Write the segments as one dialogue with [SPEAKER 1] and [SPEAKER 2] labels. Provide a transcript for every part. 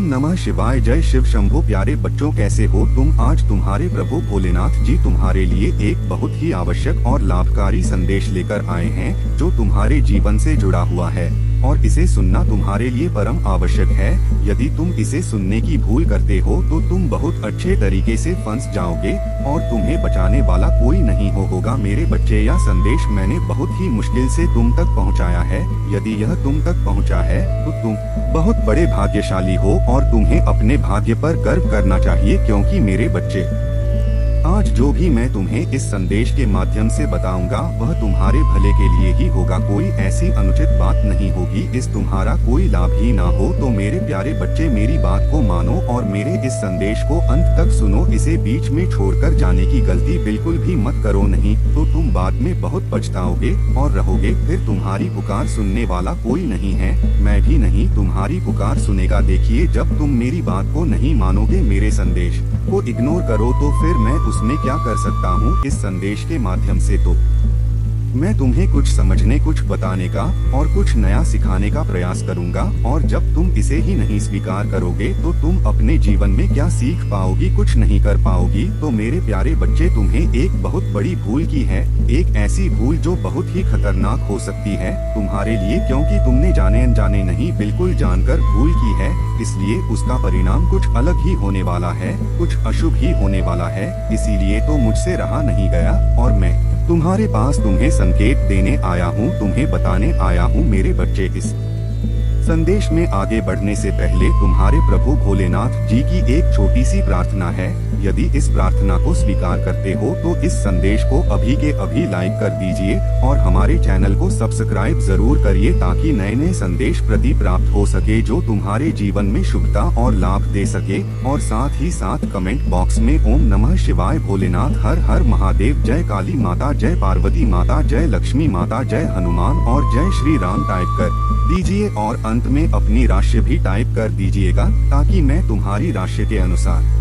[SPEAKER 1] ओम नमः शिवाय। जय शिव शंभो। प्यारे बच्चों, कैसे हो तुम? आज तुम्हारे प्रभु भोलेनाथ जी तुम्हारे लिए एक बहुत ही आवश्यक और लाभकारी संदेश लेकर आए हैं जो तुम्हारे जीवन से जुड़ा हुआ है और इसे सुनना तुम्हारे लिए परम आवश्यक है। यदि तुम इसे सुनने की भूल करते हो तो तुम बहुत अच्छे तरीके से फंस जाओगे और तुम्हें बचाने वाला कोई नहीं होगा। मेरे बच्चे, यह संदेश मैंने बहुत ही मुश्किल से तुम तक पहुंचाया है। यदि यह तुम तक पहुंचा है तो तुम बहुत बड़े भाग्यशाली हो और तुम्हें अपने भाग्य पर गर्व करना चाहिए, क्योंकि मेरे बच्चे, आज जो भी मैं तुम्हें इस संदेश के माध्यम से बताऊंगा वह तुम्हारे भले के लिए ही होगा। कोई ऐसी अनुचित बात नहीं होगी, इस तुम्हारा कोई लाभ ही ना हो। तो मेरे प्यारे बच्चे, मेरी बात को मानो और मेरे इस संदेश को अंत तक सुनो। इसे बीच में छोड़कर जाने की गलती बिल्कुल भी मत करो, नहीं तो तुम बाद में बहुत पछताओगे और रहोगे। फिर तुम्हारी पुकार सुनने वाला कोई नहीं है, मैं भी नहीं तुम्हारी पुकार सुनेगा। देखिए, जब तुम मेरी बात को नहीं मानोगे, मेरे संदेश को इग्नोर करो, तो फिर मैं उसमें क्या कर सकता हूँ? इस संदेश के माध्यम से तो मैं तुम्हें कुछ समझने, कुछ बताने का और कुछ नया सिखाने का प्रयास करूंगा। और जब तुम इसे ही नहीं स्वीकार करोगे तो तुम अपने जीवन में क्या सीख पाओगी? कुछ नहीं कर पाओगी। तो मेरे प्यारे बच्चे, तुम्हें एक बहुत बड़ी भूल की है, एक ऐसी भूल जो बहुत ही खतरनाक हो सकती है तुम्हारे लिए, क्योंकि तुमने जाने अनजाने नहीं, बिल्कुल जानकर भूल की है। इसलिए उसका परिणाम कुछ अलग ही होने वाला है, कुछ अशुभ ही होने वाला है। इसीलिए तो मुझसे रहा नहीं गया और मैं तुम्हारे पास तुम्हें संकेत देने आया हूँ, तुम्हें बताने आया हूँ। मेरे बच्चे, इस संदेश में आगे बढ़ने से पहले तुम्हारे प्रभु भोलेनाथ जी की एक छोटी सी प्रार्थना है। यदि इस प्रार्थना को स्वीकार करते हो तो इस संदेश को अभी के अभी लाइक कर दीजिए और हमारे चैनल को सब्सक्राइब जरूर करिए, ताकि नए नए संदेश प्रति प्राप्त हो सके जो तुम्हारे जीवन में शुभता और लाभ दे सके। और साथ ही साथ कमेंट बॉक्स में ओम नमः शिवाय, भोलेनाथ हर हर महादेव, जय काली माता, जय पार्वती माता, जय लक्ष्मी माता, जय हनुमान और जय श्री राम टाइप कर दीजिए और अंत में अपनी राशि भी टाइप कर दीजिएगा, ताकि मैं तुम्हारी राशि के अनुसार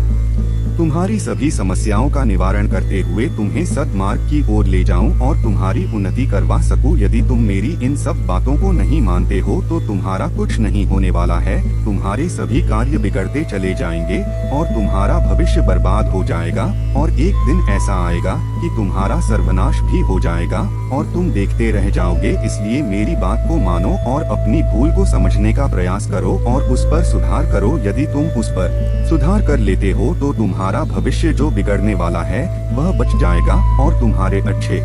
[SPEAKER 1] तुम्हारी सभी समस्याओं का निवारण करते हुए तुम्हें सद्मार्ग की ओर ले जाऊं और तुम्हारी उन्नति करवा सकूं। यदि तुम मेरी इन सब बातों को नहीं मानते हो तो तुम्हारा कुछ नहीं होने वाला है। तुम्हारे सभी कार्य बिगड़ते चले जाएंगे और तुम्हारा भविष्य बर्बाद हो जाएगा और एक दिन ऐसा आएगा कि तुम्हारा सर्वनाश भी हो जाएगा और तुम देखते रह जाओगे। इसलिए मेरी बात को मानो और अपनी भूल को समझने का प्रयास करो और उस पर सुधार करो। यदि तुम उस पर सुधार कर लेते हो तो तुम्हारा भविष्य जो बिगड़ने वाला है वह बच जाएगा और तुम्हारे अच्छे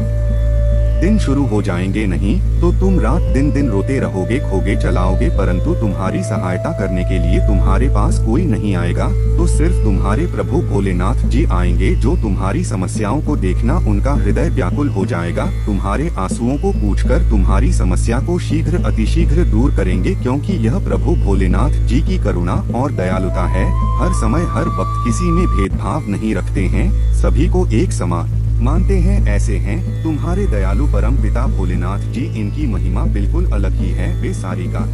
[SPEAKER 1] दिन शुरू हो जाएंगे। नहीं तो तुम रात दिन दिन रोते रहोगे, खोगे चलाओगे, परंतु तुम्हारी सहायता करने के लिए तुम्हारे पास कोई नहीं आएगा। तो सिर्फ तुम्हारे प्रभु भोलेनाथ जी आएंगे, जो तुम्हारी समस्याओं को देखना उनका हृदय व्याकुल हो जाएगा। तुम्हारे आंसुओं को पूछकर तुम्हारी समस्या को शीघ्र अतिशीघ्र दूर करेंगे, क्योंकि यह प्रभु भोलेनाथ जी की करुणा और दयालुता है। हर समय हर वक्त किसी में भेदभाव नहीं रखते हैं, सभी को एक समान मानते हैं। ऐसे हैं तुम्हारे दयालु परम पिता भोलेनाथ जी, इनकी महिमा बिल्कुल अलग ही है। वे सारी का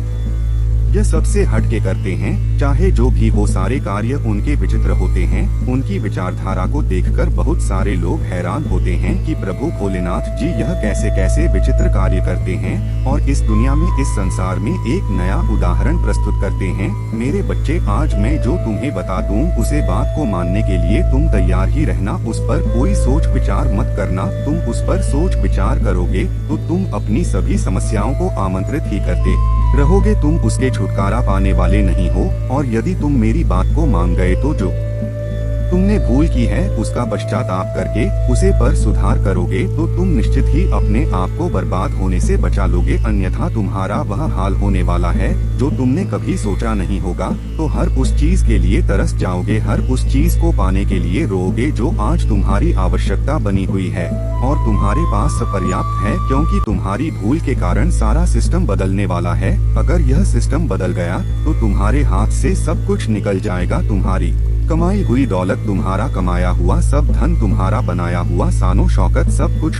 [SPEAKER 1] यह सबसे हट के करते हैं, चाहे जो भी हो। सारे कार्य उनके विचित्र होते हैं। उनकी विचारधारा को देखकर बहुत सारे लोग हैरान होते हैं कि प्रभु भोलेनाथ जी यह कैसे कैसे विचित्र कार्य करते हैं और इस दुनिया में, इस संसार में एक नया उदाहरण प्रस्तुत करते हैं। मेरे बच्चे, आज मैं जो तुम्हें बता दूं उसे बात को मानने के लिए तुम तैयार ही रहना। उस पर कोई सोच विचार मत करना। तुम उस पर सोच विचार करोगे तो तुम अपनी सभी समस्याओं को आमंत्रित ही करते रहोगे। तुम उसके छुटकारा पाने वाले नहीं हो। और यदि तुम मेरी बात को मान गए तो जो तुमने भूल की है उसका पश्चाताप करके उसे पर सुधार करोगे तो तुम निश्चित ही अपने आप को बर्बाद होने से बचा लोगे। अन्यथा तुम्हारा वह हाल होने वाला है जो तुमने कभी सोचा नहीं होगा। तो हर उस चीज के लिए तरस जाओगे, हर उस चीज को पाने के लिए रोओगे जो आज तुम्हारी आवश्यकता बनी हुई है और तुम्हारे पास पर्याप्त है, क्योंकि तुम्हारी भूल के कारण सारा सिस्टम बदलने वाला है। अगर यह सिस्टम बदल गया तो तुम्हारे हाथ से सब कुछ निकल जाएगा। तुम्हारी कमाई हुई दौलत, तुम्हारा कमाया हुआ सब धन, तुम्हारा बनाया हुआ सानो शौकत, सब कुछ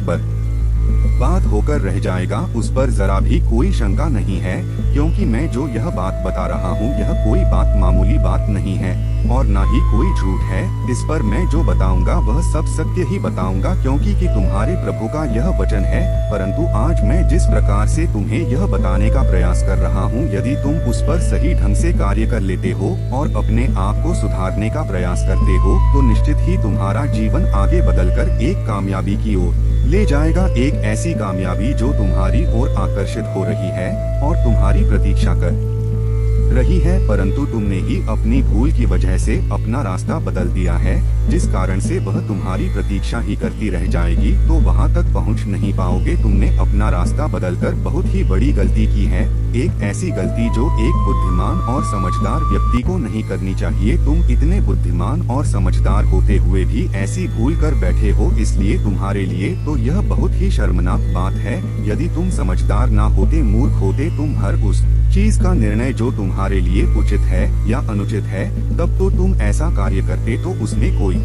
[SPEAKER 1] बात होकर रह जाएगा, उस पर जरा भी कोई शंका नहीं है, क्योंकि मैं जो यह बात बता रहा हूँ यह कोई बात मामूली बात नहीं है और ना ही कोई झूठ है। इस पर मैं जो बताऊंगा वह सब सत्य ही बताऊंगा, क्योंकि कि तुम्हारे प्रभु का यह वचन है। परंतु आज मैं जिस प्रकार से तुम्हें यह बताने का प्रयास कर रहा हूँ, यदि तुम उस पर सही ढंग से कार्य कर लेते हो और अपने आप को सुधारने का प्रयास करते हो, तो निश्चित ही तुम्हारा जीवन आगे बदलकर एक कामयाबी की ओर ले जाएगा। एक ऐसी कामयाबी जो तुम्हारी ओर आकर्षित हो रही है और तुम्हारी प्रतीक्षा कर रही है, परंतु तुमने ही अपनी भूल की वजह से अपना रास्ता बदल दिया है, जिस कारण से वह तुम्हारी प्रतीक्षा ही करती रह जाएगी, तो वहां तक पहुंच नहीं पाओगे। तुमने अपना रास्ता बदलकर बहुत ही बड़ी गलती की है, एक ऐसी गलती जो एक बुद्धिमान और समझदार व्यक्ति को नहीं करनी चाहिए। तुम इतने बुद्धिमान और समझदार होते हुए भी ऐसी भूल कर बैठे हो, इसलिए तुम्हारे लिए तो यह बहुत ही शर्मनाक बात है। यदि तुम समझदार ना होते, मूर्ख होते, तुम हर उस चीज का निर्णय जो तुम्हारे लिए उचित है या अनुचित है, तब तो तुम ऐसा कार्य करते, तो उसमें कोई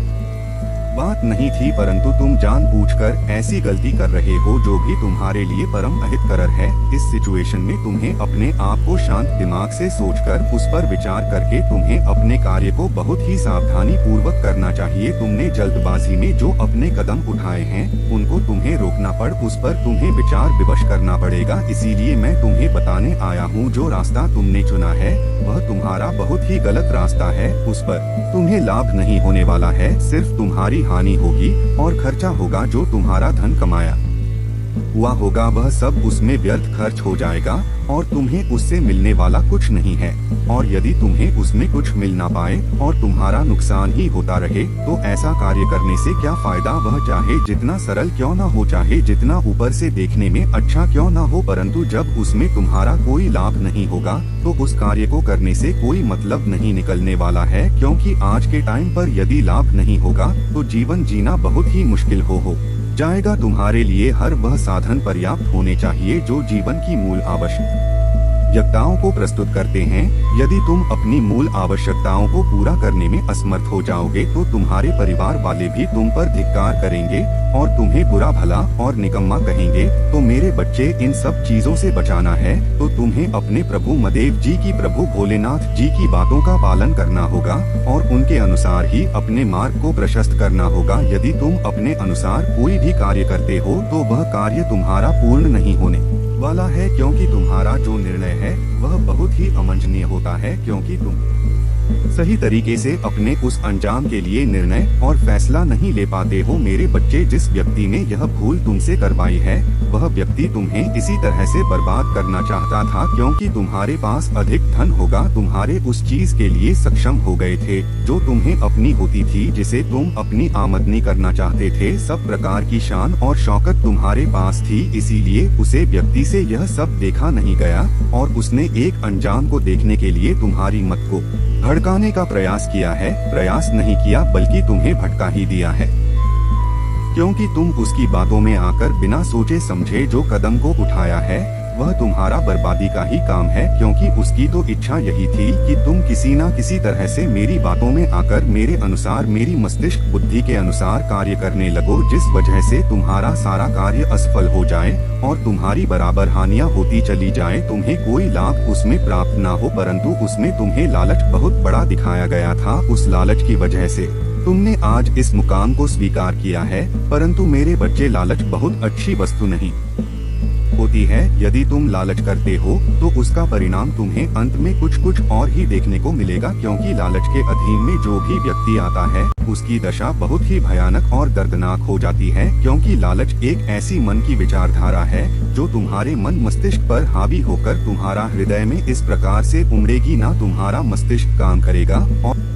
[SPEAKER 1] बात नहीं थी। परंतु तुम जानबूझकर ऐसी गलती कर रहे हो जो भी तुम्हारे लिए परम अहितकर है। इस सिचुएशन में तुम्हें अपने आप को शांत दिमाग से सोचकर उस पर विचार करके तुम्हें अपने कार्य को बहुत ही सावधानी पूर्वक करना चाहिए। तुमने जल्दबाजी में जो अपने कदम उठाए हैं उनको तुम्हें रोकना पड़, उस पर तुम्हें विचार विमर्श करना पड़ेगा। इसीलिए मैं तुम्हें बताने आया हूँ, जो रास्ता तुमने चुना है वह तुम्हारा बहुत ही गलत रास्ता है। उस पर तुम्हें लाभ नहीं होने वाला है, सिर्फ तुम्हारी हानि होगी और खर्चा होगा। जो तुम्हारा धन कमाया हुआ होगा वह सब उसमें व्यर्थ खर्च हो जाएगा और तुम्हें उससे मिलने वाला कुछ नहीं है। और यदि तुम्हें उसमें कुछ मिल ना पाए और तुम्हारा नुकसान ही होता रहे, तो ऐसा कार्य करने से क्या फायदा। वह चाहे जितना सरल क्यों ना हो, चाहे जितना ऊपर से देखने में अच्छा क्यों ना हो, परंतु जब उसमें तुम्हारा कोई लाभ नहीं होगा तो उस कार्य को करने से कोई मतलब नहीं निकलने वाला है। क्योंकि आज के टाइम पर यदि लाभ नहीं होगा तो जीवन जीना बहुत ही मुश्किल हो जाएगा। तुम्हारे लिए हर वह साधन पर्याप्त होने चाहिए जो जीवन की मूल आवश्यकताओं को प्रस्तुत करते हैं। यदि तुम अपनी मूल आवश्यकताओं को पूरा करने में असमर्थ हो जाओगे तो तुम्हारे परिवार वाले भी तुम पर धिक्कार करेंगे और तुम्हें बुरा भला और निकम्मा कहेंगे। तो मेरे बच्चे, इन सब चीजों से बचाना है तो तुम्हें अपने प्रभु महादेव जी की, प्रभु भोलेनाथ जी की बातों का पालन करना होगा और उनके अनुसार ही अपने मार्ग को प्रशस्त करना होगा। यदि तुम अपने अनुसार कोई भी कार्य करते हो तो वह कार्य तुम्हारा पूर्ण नहीं होने वाला है, क्योंकि तुम्हारा जो निर्णय है वह बहुत ही अमंजनीय होता है, क्योंकि तुम सही तरीके से अपने उस अंजाम के लिए निर्णय और फैसला नहीं ले पाते हो। मेरे बच्चे, जिस व्यक्ति ने यह भूल तुमसे करवाई है वह व्यक्ति तुम्हें इसी तरह से बर्बाद करना चाहता था, क्योंकि तुम्हारे पास अधिक धन होगा, तुम्हारे उस चीज के लिए सक्षम हो गए थे जो तुम्हें अपनी होती थी, जिसे तुम अपनी आमदनी करना चाहते थे। सब प्रकार की शान और शौकत तुम्हारे पास थी, इसीलिए उसे व्यक्ति से यह सब देखा नहीं गया और उसने एक अंजाम को देखने के लिए तुम्हारी मत को भड़काने का प्रयास किया है। प्रयास नहीं किया बल्कि तुम्हें भटका ही दिया है, क्योंकि तुम उसकी बातों में आकर बिना सोचे समझे जो कदम को उठाया है वह तुम्हारा बर्बादी का ही काम है। क्योंकि उसकी तो इच्छा यही थी कि तुम किसी न किसी तरह से मेरी बातों में आकर मेरे अनुसार, मेरी मस्तिष्क बुद्धि के अनुसार कार्य करने लगो, जिस वजह से तुम्हारा सारा कार्य असफल हो जाए और तुम्हारी बराबर हानियां होती चली जाए। तुम्हें कोई लाभ उसमें प्राप्त ना हो, परंतु उसमें तुम्हें लालच बहुत बड़ा दिखाया गया था। उस लालच की वजह से तुमने आज इस मुकाम को स्वीकार किया है। परंतु मेरे बच्चे, लालच बहुत अच्छी वस्तु नहीं होती है। यदि तुम लालच करते हो तो उसका परिणाम तुम्हें अंत में कुछ और ही देखने को मिलेगा, क्योंकि लालच के अधीन में जो भी व्यक्ति आता है उसकी दशा बहुत ही भयानक और दर्दनाक हो जाती है। क्योंकि लालच एक ऐसी मन की विचारधारा है जो तुम्हारे मन मस्तिष्क पर हावी होकर तुम्हारा हृदय में इस प्रकार से उमड़ेगी, ना तुम्हारा मस्तिष्क काम करेगा और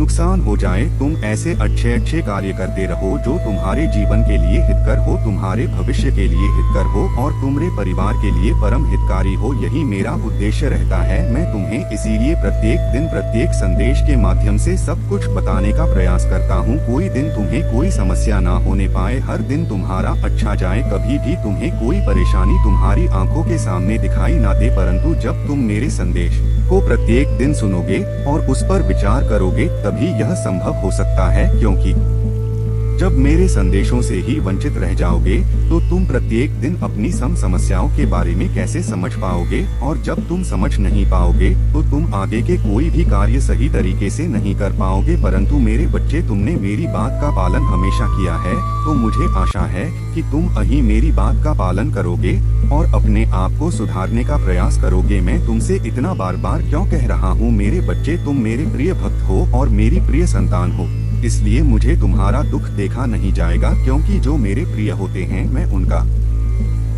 [SPEAKER 1] नुकसान हो जाए। तुम ऐसे अच्छे अच्छे कार्य करते रहो जो तुम्हारे जीवन के लिए हितकर हो, तुम्हारे भविष्य के लिए हितकर हो और तुम्हारे परिवार के लिए परम हितकारी हो। यही मेरा उद्देश्य रहता है। मैं तुम्हें इसीलिए प्रत्येक दिन प्रत्येक संदेश के माध्यम से सब कुछ बताने का प्रयास करता हूँ। कोई दिन तुम्हें कोई समस्या ना होने पाए, हर दिन तुम्हारा अच्छा जाए, कभी भी तुम्हें कोई परेशानी तुम्हारी आंखों के सामने दिखाई ना दे। परंतु जब तुम मेरे संदेश को प्रत्येक दिन सुनोगे और उस पर विचार करोगे तभी यह संभव हो सकता है, क्योंकि जब मेरे संदेशों से ही वंचित रह जाओगे तो तुम प्रत्येक दिन अपनी समस्याओं के बारे में कैसे समझ पाओगे, और जब तुम समझ नहीं पाओगे तो तुम आगे के कोई भी कार्य सही तरीके से नहीं कर पाओगे। परंतु मेरे बच्चे, तुमने मेरी बात का पालन हमेशा किया है, तो मुझे आशा है कि तुम अभी मेरी बात का पालन करोगे और अपने आप को सुधारने का प्रयास करोगे। मैं तुमसे इतना बार बार क्यों कह रहा हूँ मेरे बच्चे, तुम मेरे प्रिय भक्त हो और मेरी प्रिय संतान हो, इसलिए मुझे तुम्हारा दुख देखा नहीं जाएगा, क्योंकि जो मेरे प्रिय होते हैं मैं उनका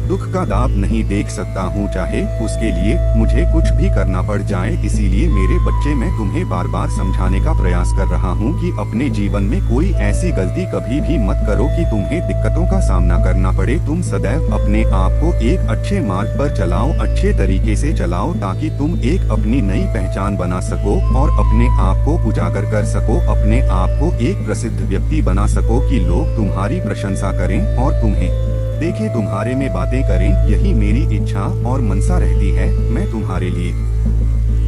[SPEAKER 1] दुख का दाब नहीं देख सकता हूँ, चाहे उसके लिए मुझे कुछ भी करना पड़ जाए। इसीलिए मेरे बच्चे, मैं तुम्हें बार बार समझाने का प्रयास कर रहा हूँ कि अपने जीवन में कोई ऐसी गलती कभी भी मत करो कि तुम्हें दिक्कतों का सामना करना पड़े। तुम सदैव अपने आप को एक अच्छे मार्ग पर चलाओ, अच्छे तरीके से चलाओ, ताकि तुम एक अपनी नई पहचान बना सको और अपने आप को उजागर कर सको, अपने आप को एक प्रसिद्ध व्यक्ति बना सको कि लोग तुम्हारी प्रशंसा करें और तुम्हें देखे, तुम्हारे में बातें करें। यही मेरी इच्छा और मनसा रहती है। मैं तुम्हारे लिए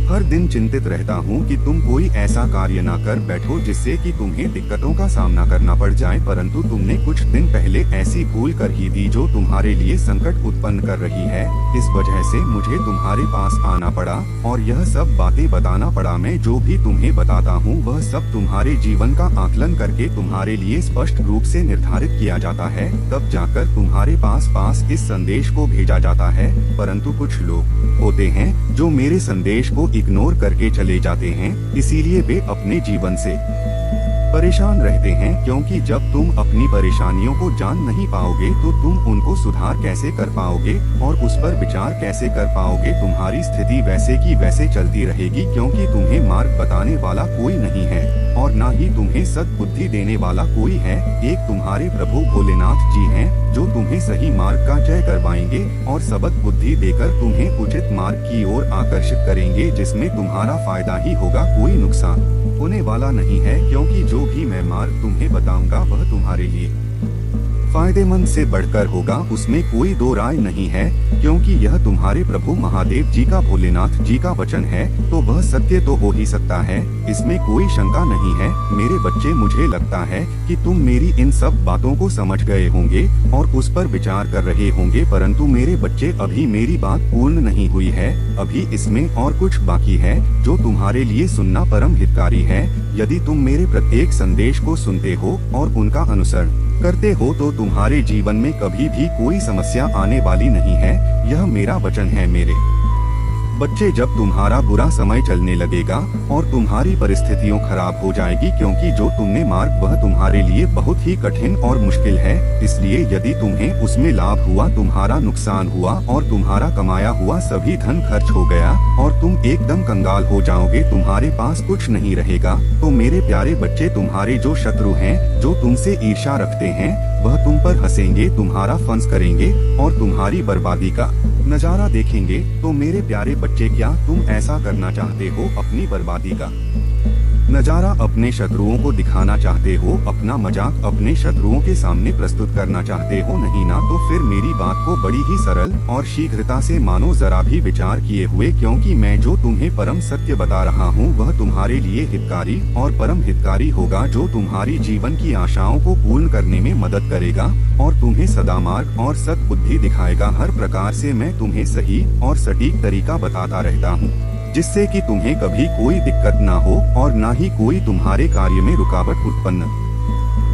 [SPEAKER 1] हर दिन चिंतित रहता हूँ कि तुम कोई ऐसा कार्य ना कर बैठो जिससे कि तुम्हें दिक्कतों का सामना करना पड़ जाए, परंतु तुमने कुछ दिन पहले ऐसी भूल कर ही दी जो तुम्हारे लिए संकट उत्पन्न कर रही है। इस वजह से मुझे तुम्हारे पास आना पड़ा और यह सब बातें बताना पड़ा। मैं जो भी तुम्हें बताता हूँ वह सब तुम्हारे जीवन का आकलन करके तुम्हारे लिए स्पष्ट रूप से निर्धारित किया जाता है, तब जाकर तुम्हारे पास इस संदेश को भेजा जाता है। परंतु कुछ लोग होते हैं जो मेरे संदेश को इग्नोर करके चले जाते हैं, इसीलिए वे अपने जीवन से परेशान रहते हैं, क्योंकि जब तुम अपनी परेशानियों को जान नहीं पाओगे तो तुम उनको सुधार कैसे कर पाओगे और उस पर विचार कैसे कर पाओगे। तुम्हारी स्थिति वैसे की वैसे चलती रहेगी, क्योंकि तुम्हें मार्ग बताने वाला कोई नहीं है और ना ही तुम्हें सद्बुद्धि देने वाला कोई है। एक तुम्हारे प्रभु भोलेनाथ जी हैं जो तुम्हें सही मार्ग का जय करवाएंगे और सबक बुद्धि देकर तुम्हें उचित मार्ग की ओर आकर्षित करेंगे, जिसमें तुम्हारा फायदा ही होगा, कोई नुकसान होने वाला नहीं है। क्योंकि जो भी मैं मार्ग तुम्हें बताऊंगा वह तुम्हारे लिए फायदेमंद से बढ़कर होगा, उसमें कोई दो राय नहीं है, क्योंकि यह तुम्हारे प्रभु महादेव जी का, भोलेनाथ जी का वचन है, तो वह सत्य तो हो ही सकता है, इसमें कोई शंका नहीं है। मेरे बच्चे, मुझे लगता है कि तुम मेरी इन सब बातों को समझ गए होंगे और उस पर विचार कर रहे होंगे, परंतु मेरे बच्चे, अभी मेरी बात पूर्ण नहीं हुई है। अभी इसमें और कुछ बाकी है जो तुम्हारे लिए सुनना परम हितकारी है। यदि तुम मेरे प्रत्येक संदेश को सुनते हो और उनका अनुसरण करते हो तो तुम्हारे जीवन में कभी भी कोई समस्या आने वाली नहीं है। यह मेरा वचन है मेरे बच्चे। जब तुम्हारा बुरा समय चलने लगेगा और तुम्हारी परिस्थितियां खराब हो जाएगी, क्योंकि जो तुमने मार्ग वह तुम्हारे लिए बहुत ही कठिन और मुश्किल है, इसलिए यदि तुम्हें उसमें लाभ हुआ, तुम्हारा नुकसान हुआ और तुम्हारा कमाया हुआ सभी धन खर्च हो गया और तुम एकदम कंगाल हो जाओगे, तुम्हारे पास कुछ नहीं रहेगा, तो मेरे प्यारे बच्चे, तुम्हारे जो शत्रु हैं, जो तुमसे ईर्ष्या रखते हैं, वह तुम पर हंसेंगे, तुम्हारा फंस करेंगे और तुम्हारी बर्बादी का नजारा देखेंगे। तो मेरे प्यारे बच्चे, क्या तुम ऐसा करना चाहते हो? अपनी बर्बादी का नजारा अपने शत्रुओं को दिखाना चाहते हो? अपना मजाक अपने शत्रुओं के सामने प्रस्तुत करना चाहते हो? नहीं ना? तो फिर मेरी बात को बड़ी ही सरल और शीघ्रता से मानो, जरा भी विचार किए हुए, क्योंकि मैं जो तुम्हें परम सत्य बता रहा हूँ वह तुम्हारे लिए हितकारी और परम हितकारी होगा, जो तुम्हारी जीवन की आशाओं को पूर्ण करने में मदद करेगा और तुम्हें सदा मार्ग और सद्बुद्धि दिखाएगा। हर प्रकार से मैं तुम्हें सही और सटीक तरीका बताता रहता हूँ, जिससे कि तुम्हें कभी कोई दिक्कत ना हो और ना ही कोई तुम्हारे कार्य में रुकावट उत्पन्न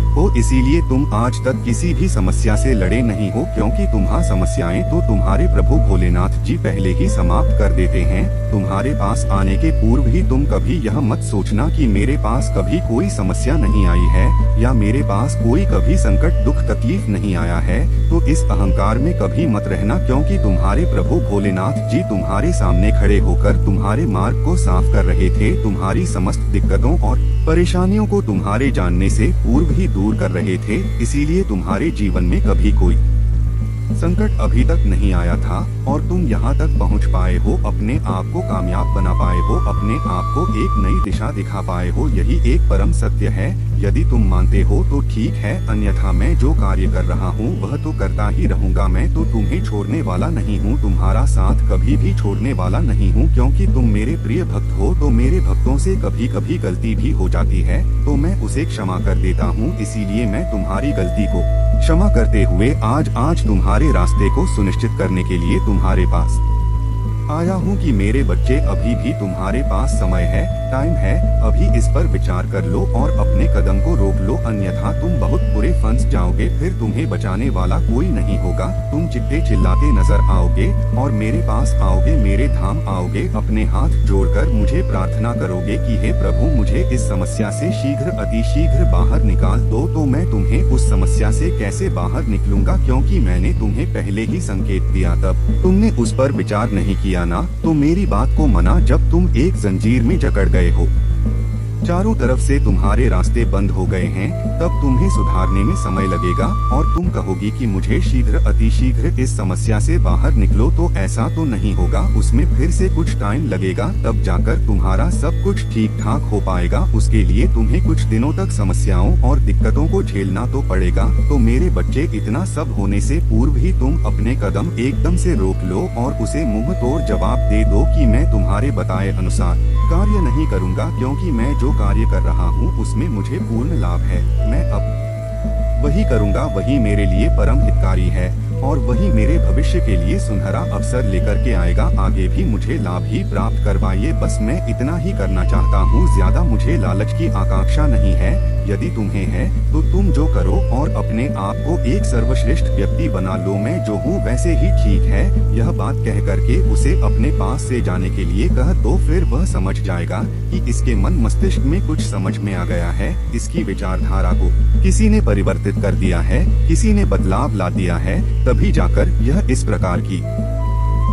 [SPEAKER 1] हो, इसीलिए तुम आज तक किसी भी समस्या से लड़े नहीं हो, क्योंकि तुम्हारी समस्याएं तो तुम्हारे प्रभु भोलेनाथ जी पहले ही समाप्त कर देते हैं। तुम्हारे पास आने के पूर्व ही तुम कभी यह मत सोचना कि मेरे पास कभी कोई समस्या नहीं आई है या मेरे पास कोई कभी संकट दुख तकलीफ नहीं आया है। तो इस अहंकार में कभी मत रहना, क्योंकि तुम्हारे प्रभु भोलेनाथ जी तुम्हारे सामने खड़े होकर तुम्हारे मार्ग को साफ कर रहे थे। तुम्हारी समस्त दिक्कतों और परेशानियों को तुम्हारे जानने से पूर्व ही दूर कर रहे थे। इसीलिए तुम्हारे जीवन में कभी कोई संकट अभी तक नहीं आया था और तुम यहाँ तक पहुँच पाए हो, अपने आप को कामयाब बना पाए हो, अपने आप को एक नई दिशा दिखा पाए हो। यही एक परम सत्य है। यदि तुम मानते हो तो ठीक है, अन्यथा मैं जो कार्य कर रहा हूँ वह तो करता ही रहूँगा। मैं तो तुम्हें छोड़ने वाला नहीं हूँ, तुम्हारा साथ कभी भी छोड़ने वाला नहीं हूँ, क्योंकि तुम मेरे प्रिय भक्त हो। तो मेरे भक्तों से कभी कभी गलती भी हो जाती है तो मैं उसे क्षमा कर देता हूँ। इसीलिए मैं तुम्हारी गलती को क्षमा करते हुए आज तुम्हारे रास्ते को सुनिश्चित करने के लिए तुम्हारे पास आया हूँ कि मेरे बच्चे, अभी भी तुम्हारे पास समय है, टाइम है। अभी इस पर विचार कर लो और अपने कदम को रोक लो, अन्यथा तुम बहुत बुरे फंस जाओगे। फिर तुम्हें बचाने वाला कोई नहीं होगा। तुम चिल्लाते चिल्लाते नजर आओगे और मेरे पास आओगे, मेरे धाम आओगे, अपने हाथ जोड़कर मुझे प्रार्थना करोगे कि हे प्रभु, मुझे इस समस्या से शीघ्र अतिशीघ्र बाहर निकाल दो। तो मैं तुम्हें उस समस्या से कैसे बाहर निकलूंगा, क्योंकि मैंने तुम्हें पहले ही संकेत दिया। तब तुमने उस पर विचार नहीं किया ना, तो मेरी बात को माना जब तुम एक जंजीर में जकड़ गए हो, चारों तरफ से तुम्हारे रास्ते बंद हो गए हैं, तब तुम्हें सुधारने में समय लगेगा और तुम कहोगी कि मुझे शीघ्र अतिशीघ्र इस समस्या से बाहर निकलो। तो ऐसा तो नहीं होगा, उसमें फिर से कुछ टाइम लगेगा, तब जाकर तुम्हारा सब कुछ ठीक ठाक हो पाएगा। उसके लिए तुम्हें कुछ दिनों तक समस्याओं और दिक्कतों को झेलना तो पड़ेगा। तो मेरे बच्चे, इतना सब होने से पूर्व ही तुम अपने कदम एकदम से रोक लो और उसे मुंह तोड़ जवाब दे दो कि मैं तुम्हारे बताए अनुसार कार्य नहीं करूँगा, क्योंकि मैं जो कार्य कर रहा हूँ उसमें मुझे पूर्ण लाभ है। मैं अब वही करूँगा, वही मेरे लिए परम हितकारी है और वही मेरे भविष्य के लिए सुनहरा अवसर लेकर के आएगा। आगे भी मुझे लाभ ही प्राप्त करवाइए, बस मैं इतना ही करना चाहता हूँ। ज्यादा मुझे लालच की आकांक्षा नहीं है। यदि तुम्हें है तो तुम जो करो और अपने आप को एक सर्वश्रेष्ठ व्यक्ति बना लो। मैं जो हूँ वैसे ही ठीक है, यह बात कह करके उसे अपने पास से जाने के लिए कह दो। फिर वह समझ जाएगा कि इसके मन मस्तिष्क में कुछ समझ में आ गया है, इसकी विचारधारा को किसी ने परिवर्तित कर दिया है, किसी ने बदलाव ला दिया है, तभी जाकर यह इस प्रकार की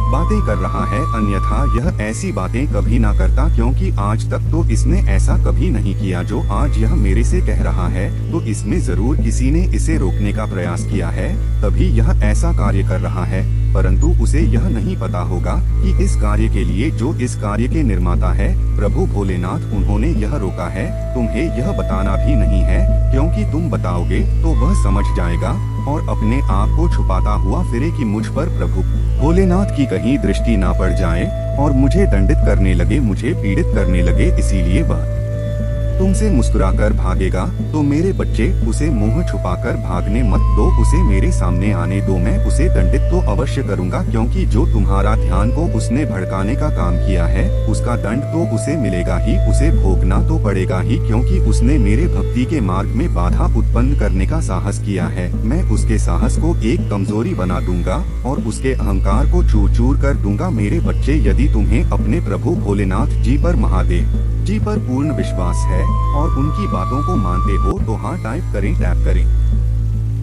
[SPEAKER 1] बातें कर रहा है। अन्यथा यह ऐसी बातें कभी ना करता, क्योंकि आज तक तो इसने ऐसा कभी नहीं किया जो आज यह मेरे से कह रहा है। तो इसमें जरूर किसी ने इसे रोकने का प्रयास किया है, तभी यह ऐसा कार्य कर रहा है। परंतु उसे यह नहीं पता होगा कि इस कार्य के लिए जो इस कार्य के निर्माता है प्रभु भोलेनाथ, उन्होंने यह रोका है। तुम्हें यह बताना भी नहीं है, क्योंकि तुम बताओगे तो वह समझ जाएगा और अपने आप को छुपाता हुआ फिरे कि मुझ पर प्रभु भोलेनाथ की कहीं दृष्टि ना पड़ जाए और मुझे दंडित करने लगे, मुझे पीड़ित करने लगे। इसीलिए वह तुमसे मुस्कुराकर भागेगा। तो मेरे बच्चे, उसे मुंह छुपाकर भागने मत दो, उसे मेरे सामने आने दो। मैं उसे दंडित तो अवश्य करूंगा, क्योंकि जो तुम्हारा ध्यान को उसने भड़काने का काम किया है उसका दंड तो उसे मिलेगा ही, उसे भोगना तो पड़ेगा ही, क्योंकि उसने मेरे भक्ति के मार्ग में बाधा उत्पन्न करने का साहस किया है। मैं उसके साहस को एक कमजोरी बना दूंगा और उसके अहंकार को चूर चूर कर दूंगा। मेरे बच्चे, यदि तुम्हें अपने प्रभु भोलेनाथ जी पर, महादेव जी पर पूर्ण विश्वास है और उनकी बातों को मानते हो तो हाँ टाइप करें, टैप करें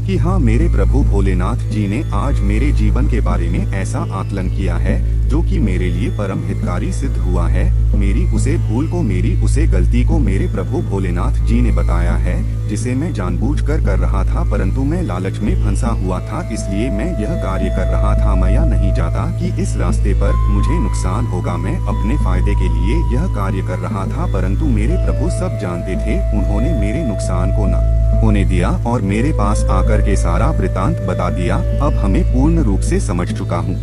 [SPEAKER 1] कि हाँ, मेरे प्रभु भोलेनाथ जी ने आज मेरे जीवन के बारे में ऐसा आकलन किया है जो कि मेरे लिए परम हितकारी सिद्ध हुआ है। मेरी उसे भूल को, मेरी उसे गलती को मेरे प्रभु भोलेनाथ जी ने बताया है, जिसे मैं जानबूझकर कर रहा था, परंतु मैं लालच में फंसा हुआ था, इसलिए मैं यह कार्य कर रहा था। मैं यह नहीं चाहता कि इस रास्ते पर मुझे नुकसान होगा, मैं अपने फायदे के लिए यह कार्य कर रहा था, परंतु मेरे प्रभु सब जानते थे। उन्होंने मेरे नुकसान को न होने दिया और मेरे पास आकर के सारा वृतांत बता दिया। अब हमें पूर्ण रूप से समझ चुका हूँ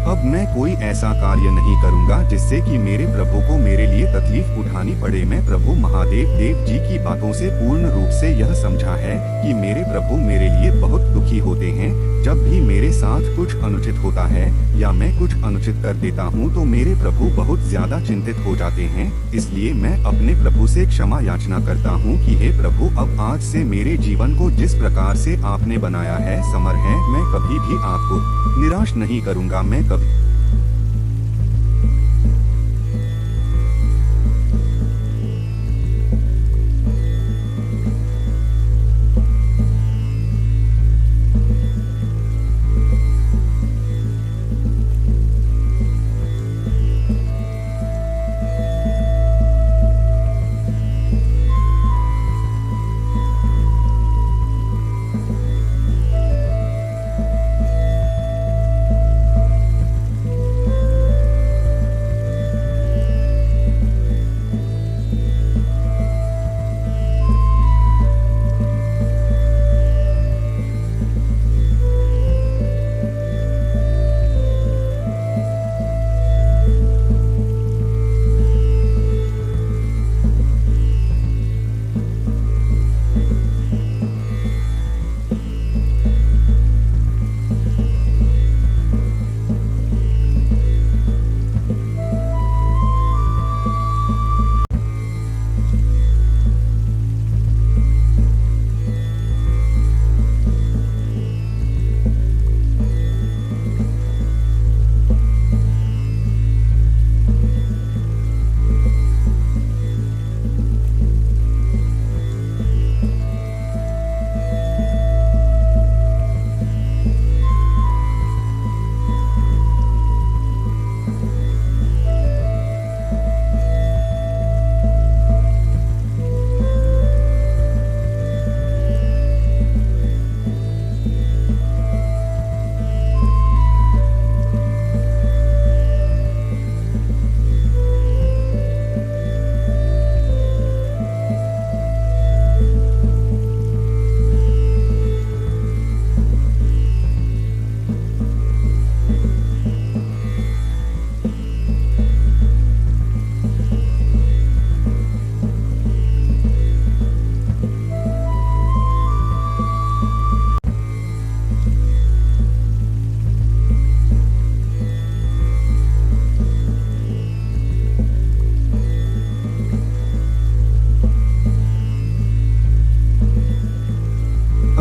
[SPEAKER 1] अब मैं कोई ऐसा कार्य नहीं करूंगा जिससे कि मेरे प्रभु को मेरे लिए तकलीफ उठानी पड़े। मैं प्रभु महादेव देव जी की बातों से पूर्ण रूप से यह समझा है कि मेरे प्रभु मेरे लिए बहुत दुखी होते हैं। जब भी मेरे साथ कुछ अनुचित होता है या मैं कुछ अनुचित कर देता हूँ तो मेरे प्रभु बहुत ज्यादा चिंतित हो जाते हैं। इसलिए मैं अपने प्रभु से क्षमा याचना करता हूँ कि हे प्रभु, अब आज से मेरे जीवन को जिस प्रकार से आपने बनाया है समर है, मैं कभी भी आपको निराश नहीं करूँगा। मैं कभी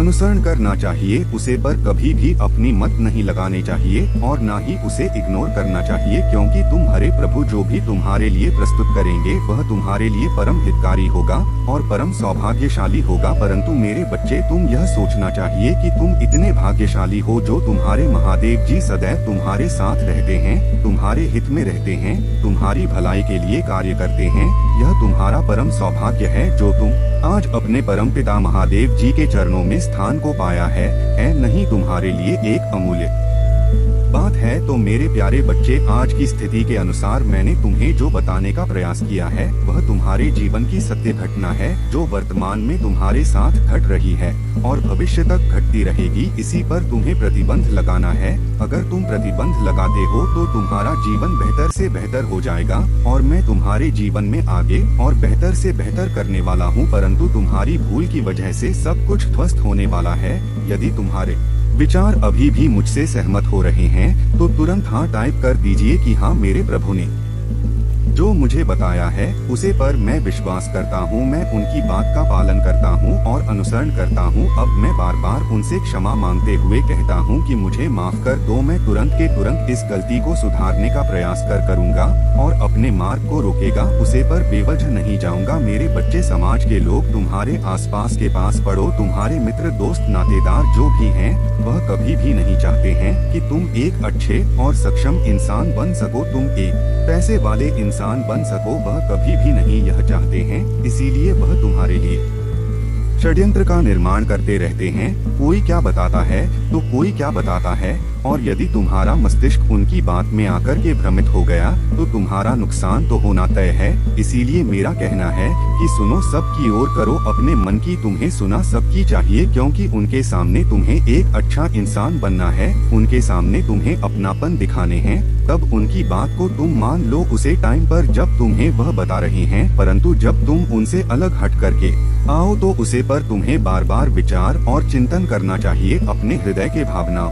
[SPEAKER 1] अनुसरण करना चाहिए, उसे पर कभी भी अपनी मत नहीं लगानी चाहिए और ना ही उसे इग्नोर करना चाहिए, क्योंकि तुम्हारे प्रभु जो भी तुम्हारे लिए प्रस्तुत करेंगे वह तुम्हारे लिए परम हितकारी होगा और परम सौभाग्यशाली होगा। परंतु मेरे बच्चे, तुम यह सोचना चाहिए कि तुम इतने भाग्यशाली हो जो तुम्हारे महादेव जी सदैव तुम्हारे साथ रहते हैं, तुम्हारे हित में रहते हैं, तुम्हारी भलाई के लिए कार्य करते हैं। यह तुम्हारा परम सौभाग्य है जो तुम आज अपने परमपिता महादेव जी के चरणों में स्थान को पाया है नहीं तुम्हारे लिए एक अमूल्य बात है। तो मेरे प्यारे बच्चे, आज की स्थिति के अनुसार मैंने तुम्हें जो बताने का प्रयास किया है वह तुम्हारे जीवन की सत्य घटना है जो वर्तमान में तुम्हारे साथ घट रही है और भविष्य तक घटती रहेगी। इसी पर तुम्हें प्रतिबंध लगाना है। अगर तुम प्रतिबंध लगाते हो तो तुम्हारा जीवन बेहतर से बेहतर हो जाएगा और मैं तुम्हारे जीवन में आगे और बेहतर से बेहतर करने वाला हूँ। परंतु तुम्हारी भूल की वजह से सब कुछ ध्वस्त होने वाला है। यदि तुम्हारे विचार अभी भी मुझसे सहमत हो रहे हैं तो तुरंत हाँ टाइप कर दीजिए कि हाँ, मेरे प्रभु ने जो मुझे बताया है उसे पर मैं विश्वास करता हूँ, मैं उनकी बात का पालन करता हूँ और अनुसरण करता हूँ। अब मैं बार बार उनसे क्षमा मांगते हुए कहता हूँ कि मुझे माफ कर दो। मैं तुरंत के तुरंत इस गलती को सुधारने का प्रयास करूँगा और अपने मार्ग को रोकेगा, उसे पर बेवजह नहीं जाऊँगा। मेरे बच्चे, समाज के लोग तुम्हारे आसपास के पास पड़ो, तुम्हारे मित्र दोस्त नातेदार जो भी हैं वह कभी भी नहीं चाहते हैं कि तुम एक अच्छे और सक्षम इंसान बन सको, तुम एक पैसे वाले इंसान बन सको। वह कभी भी नहीं यह चाहते हैं, इसीलिए वह तुम्हारे लिए षड्यंत्र का निर्माण करते रहते हैं। कोई क्या बताता है तो कोई क्या बताता है, और यदि तुम्हारा मस्तिष्क उनकी बात में आकर के भ्रमित हो गया तो तुम्हारा नुकसान तो होना तय है। इसीलिए मेरा कहना है कि सुनो सबकी ओर करो अपने मन की, तुम्हें सुना सबकी चाहिए, क्योंकि उनके सामने तुम्हें एक अच्छा इंसान बनना है, उनके सामने तुम्हें अपनापन दिखाने हैं। तब उनकी बात को तुम मान लो उसे टाइम पर जब तुम्हें वह बता रहे हैं, परंतु जब तुम उनसे अलग हट करके आओ तो उसे पर तुम्हें बार बार विचार और चिंतन करना चाहिए। अपने हृदय के भावना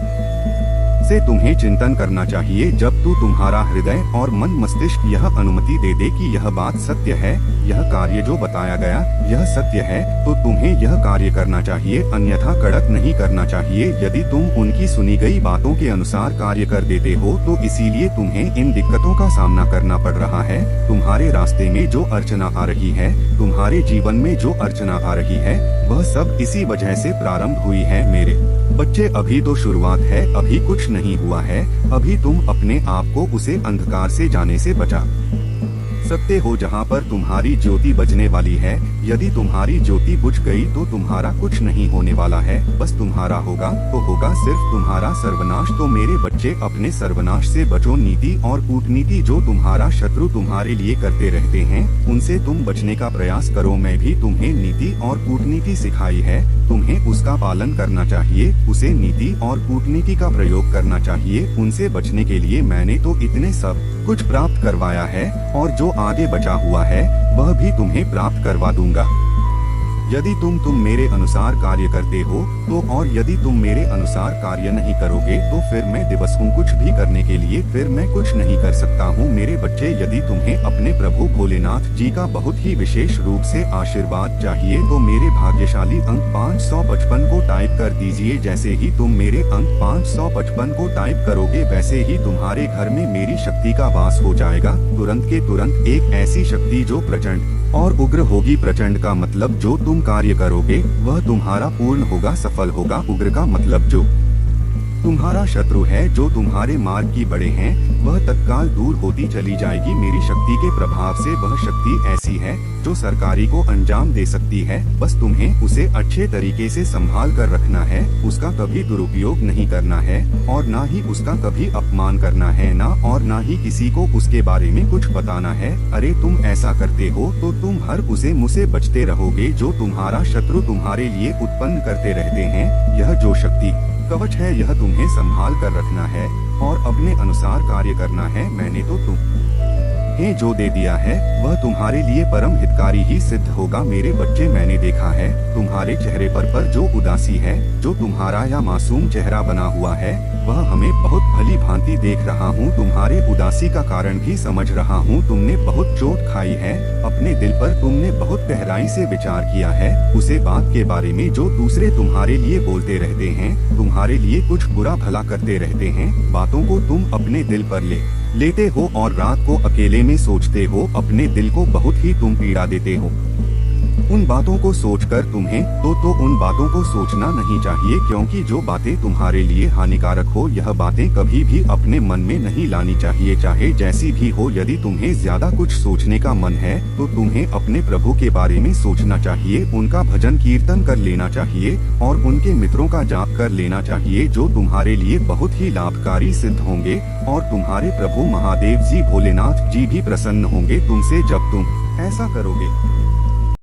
[SPEAKER 1] से तुम्हें चिंतन करना चाहिए। जब तुम्हारा हृदय और मन मस्तिष्क यह अनुमति दे दे कि यह बात सत्य है, यह कार्य जो बताया गया यह सत्य है, तो तुम्हें यह कार्य करना चाहिए, अन्यथा कड़क नहीं करना चाहिए। यदि तुम उनकी सुनी गई बातों के अनुसार कार्य कर देते हो तो इसीलिए तुम्हें इन दिक्कतों का सामना करना पड़ रहा है। तुम्हारे रास्ते में जो अड़चना आ रही है, तुम्हारे जीवन में जो अड़चना आ रही है, वह सब इसी वजह से प्रारंभ हुई है। मेरे बच्चे, अभी तो शुरुआत है, अभी कुछ नहीं हुआ है, अभी तुम अपने आप को उसे अंधकार से जाने से बचा सकते हो जहाँ पर तुम्हारी ज्योति बजने वाली है। यदि तुम्हारी ज्योति बुझ गई तो तुम्हारा कुछ नहीं होने वाला है, बस तुम्हारा होगा तो होगा सिर्फ तुम्हारा सर्वनाश। तो मेरे बच्चे, अपने सर्वनाश से बचो। नीति और कूटनीति जो तुम्हारा शत्रु तुम्हारे लिए करते रहते हैं, उनसे तुम बचने का प्रयास करो। मैं भी तुम्हें नीति और कूटनीति सिखाई है, तुम्हें उसका पालन करना चाहिए, उसे नीति और कूटनीति का प्रयोग करना चाहिए। उनसे बचने के लिए मैंने तो इतने सब कुछ प्राप्त करवाया है, और जो आगे बचा हुआ है वह भी तुम्हें प्राप्त करवा दूंगा। यदि तुम मेरे अनुसार कार्य करते हो तो, और यदि तुम मेरे अनुसार कार्य नहीं करोगे तो फिर मैं दिवस हूँ कुछ भी करने के लिए, फिर मैं कुछ नहीं कर सकता हूँ। मेरे बच्चे, यदि तुम्हें अपने प्रभु भोलेनाथ जी का बहुत ही विशेष रूप से आशीर्वाद चाहिए तो मेरे भाग्यशाली अंक 555 को टाइप कर दीजिए। जैसे ही तुम मेरे अंक 555 को टाइप करोगे वैसे ही तुम्हारे घर में मेरी शक्ति का वास हो जाएगा। तुरंत के तुरंत एक ऐसी शक्ति जो प्रचंड और उग्र होगी। प्रचंड का मतलब जो तुम कार्य करोगे वह तुम्हारा पूर्ण होगा, सफल होगा। उग्र का मतलब जो तुम्हारा शत्रु है, जो तुम्हारे मार्ग की बड़े हैं, वह तत्काल दूर होती चली जाएगी। मेरी शक्ति के प्रभाव से वह शक्ति ऐसी है जो सरकारी को अंजाम दे सकती है। बस तुम्हें उसे अच्छे तरीके से संभाल कर रखना है, उसका कभी दुरुपयोग नहीं करना है, और ना ही उसका कभी अपमान करना है, ना ही किसी को उसके बारे में कुछ बताना है। अरे तुम ऐसा करते हो तो तुम हर उसे मुझसे बचते रहोगे जो तुम्हारा शत्रु तुम्हारे लिए उत्पन्न करते रहते हैं। यह जो शक्ति कवच है यह तुम्हें संभाल कर रखना है और अपने अनुसार कार्य करना है। मैंने तो तुम्हें जो दे दिया है वह तुम्हारे लिए परम हितकारी ही सिद्ध होगा। मेरे बच्चे, मैंने देखा है तुम्हारे चेहरे पर जो उदासी है, जो तुम्हारा या मासूम चेहरा बना हुआ है, वह हमें बहुत भली भांति देख रहा हूँ। तुम्हारे उदासी का कारण भी समझ रहा हूँ। तुमने बहुत चोट खाई है, अपने दिल पर तुमने बहुत गहराई से विचार किया है। उसे बात के बारे में जो दूसरे तुम्हारे लिए बोलते रहते हैं, तुम्हारे लिए कुछ बुरा भला करते रहते हैं, बातों को तुम अपने दिल पर लेते हो और रात को अकेले में सोचते हो। अपने दिल को बहुत ही तुम पीड़ा देते हो। उन बातों को सोचकर तुम्हें तो उन बातों को सोचना नहीं चाहिए, क्योंकि जो बातें तुम्हारे लिए हानिकारक हो यह बातें कभी भी अपने मन में नहीं लानी चाहिए, चाहे जैसी भी हो। यदि तुम्हें ज्यादा कुछ सोचने का मन है तो तुम्हें अपने प्रभु के बारे में सोचना चाहिए, उनका भजन कीर्तन कर लेना चाहिए और उनके मित्रों का जाप कर लेना चाहिए, जो तुम्हारे लिए बहुत ही लाभकारी सिद्ध होंगे। और तुम्हारे प्रभु महादेव जी भोलेनाथ जी भी प्रसन्न होंगे तुमसे जब तुम ऐसा करोगे।